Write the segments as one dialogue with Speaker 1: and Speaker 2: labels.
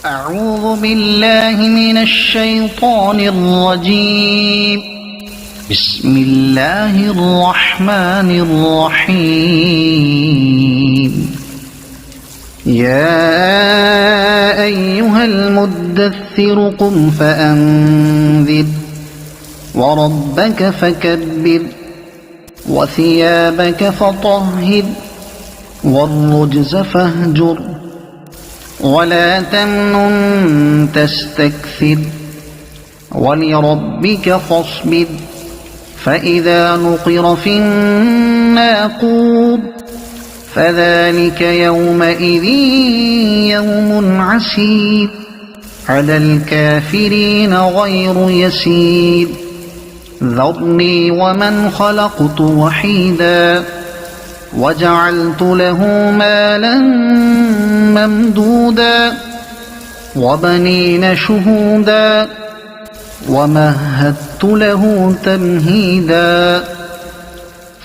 Speaker 1: أعوذ بالله من الشيطان الرجيم. بسم الله الرحمن الرحيم. يا أيها المدثر قم فأنذر وربك فكبر وثيابك فطهر والرجز فاهجر ولا تمنن تستكثر ولربك فاصبر فإذا نقر في الناقور فذلك يومئذ يوم عسير على الكافرين غير يسير. ذرني ومن خلقت وحيدا وجعلت له مالا ممدودا وبنين شهودا ومهدت له تمهيدا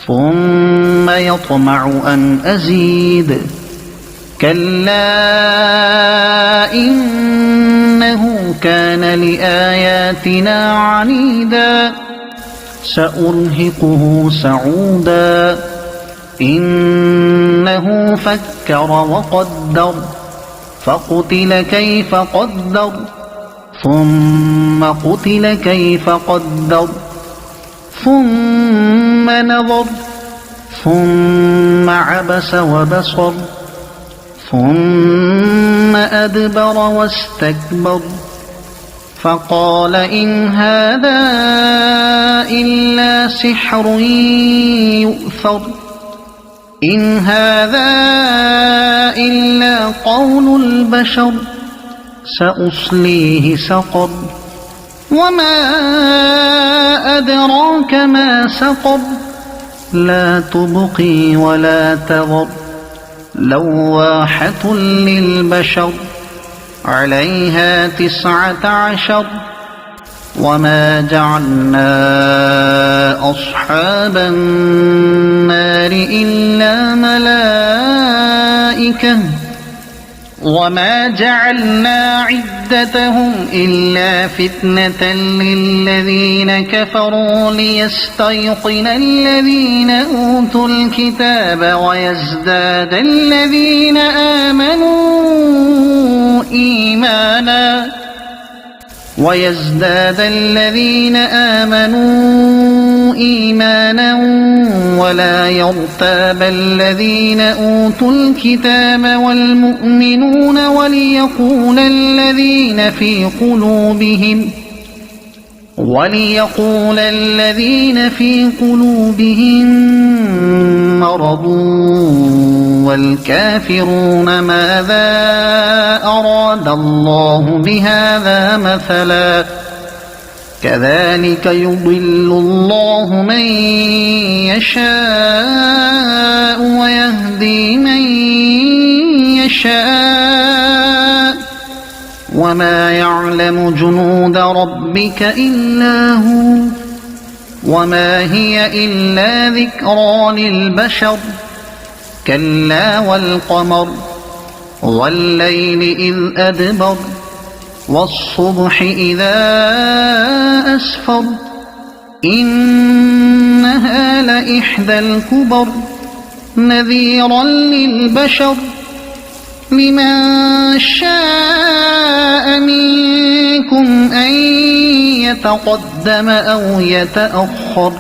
Speaker 1: ثم يطمع أن أزيد كلا إنه كان لآياتنا عنيدا سأرهقه سعودا إنه فكر وقدر فقتل كيف قدر ثم قتل كيف قدر ثم نظر ثم عبس وبصر ثم أدبر واستكبر فقال إن هذا إلا سحر يؤثر إن هذا إلا قول البشر سأصليه سقر وما أدراك ما سقر لا تبقي ولا تذر لواحة للبشر عليها 19 وما جعلنا أصحاب النار إلا ملائكة وما جعلنا عدتهم إلا فتنة للذين كفروا ليستيقن الذين أوتوا الكتاب ويزداد الذين آمنوا إيمانا ولا يرتاب الذين أوتوا الكتاب والمؤمنون وليقول الذين في قلوبهم مرض والكافرون ماذا أراد الله بهذا مثلا كذلك يضل الله من يشاء ويهدي من يشاء وما يعلم جنود ربك إلا هو وما هي إلا ذكرى للبشر كلا والقمر والليل إذ أدبر والصبح إذا أسفر إنها لإحدى الكبر نذيرا للبشر لمن شاء منكم أن يتقدم أو يتأخر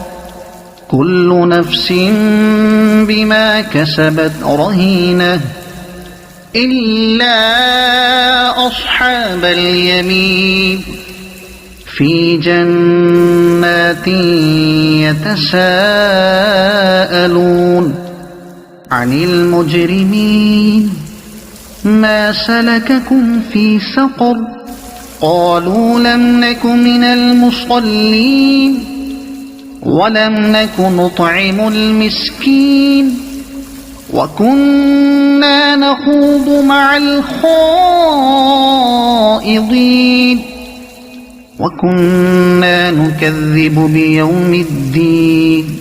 Speaker 1: كل نفس بما كسبت رهينة إلا أصحاب اليمين في جنات يتساءلون عن المجرمين ما سلككم في سقر قالوا لم نك من المصلين ولم نك نطعم المسكين وكنا نخوض مع الخائضين وكنا نكذب بيوم الدين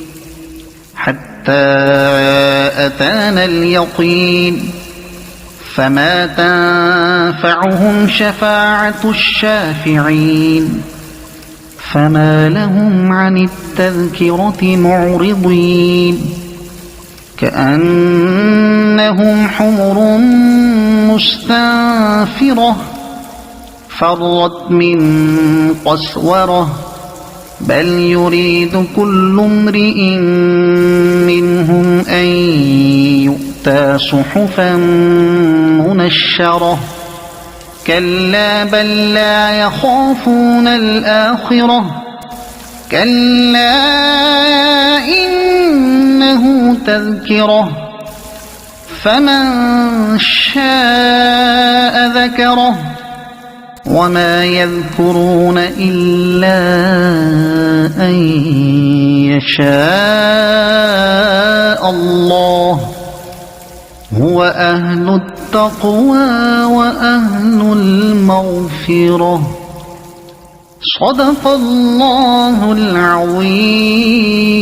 Speaker 1: حتى أتانا اليقين فما تنفعهم شفاعة الشافعين فما لهم عن التذكرة معرضين كأنهم حمر مستنفرة فرت من قسورة بل يريد كل امرئ منهم أن يؤتى صحفا منشرة كلا بل لا يخافون الآخرة كلا إنه تذكرة فمن شاء ذكره وما يذكرون إلا أن يشاء الله هو أهل التقوى وأهل المغفرة صدق الله العظيم.